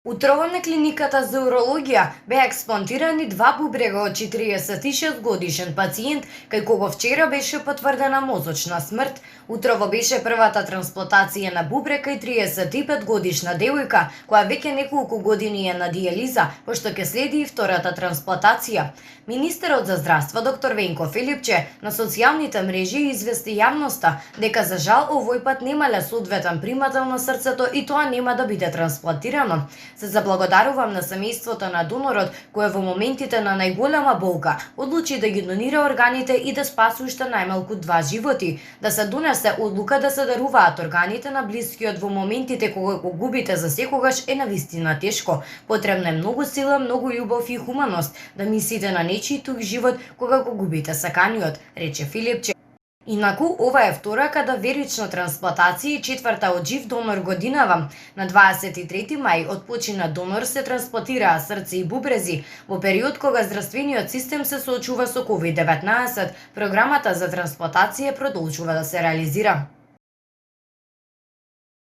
Утрово на клиниката за урологија беа експлантирани два бубрега од 46 годишен пациент, кај кого вчера беше потврдена мозочна смрт. Утрово беше првата трансплантација на бубрек кај 35 годишна девојка, која веќе неколку години е на дијализа, пошто ќе следи и втората трансплантација. Министерот за здравство доктор Венко Филипче на социјалните мрежи извести јавноста дека за жал овој пат немале соодветен примател на срцето и тоа нема да биде трансплантирано. Се заблагодарувам на семејството на донорот, кое во моментите на најголема болка одлучи да ги донира органите и да спаси уште најмалку 2 животи, да се донесе одлука да се даруваат органите на блискиот во моментите кога го губите за секогаш е навистина тешко. Потребна е многу сила, многу љубов и хуманост да мислите на нечии туг живот кога го губите саканиот, рече Филипче. Инаку, ова е втора кадаверична трансплантација и четврта од жив донор годинава. На 23 мај од почина донор се трансплантираа срце и бубрези. Во период кога здравствениот систем се соочува со COVID-19, програмата за трансплантација продолжува да се реализира.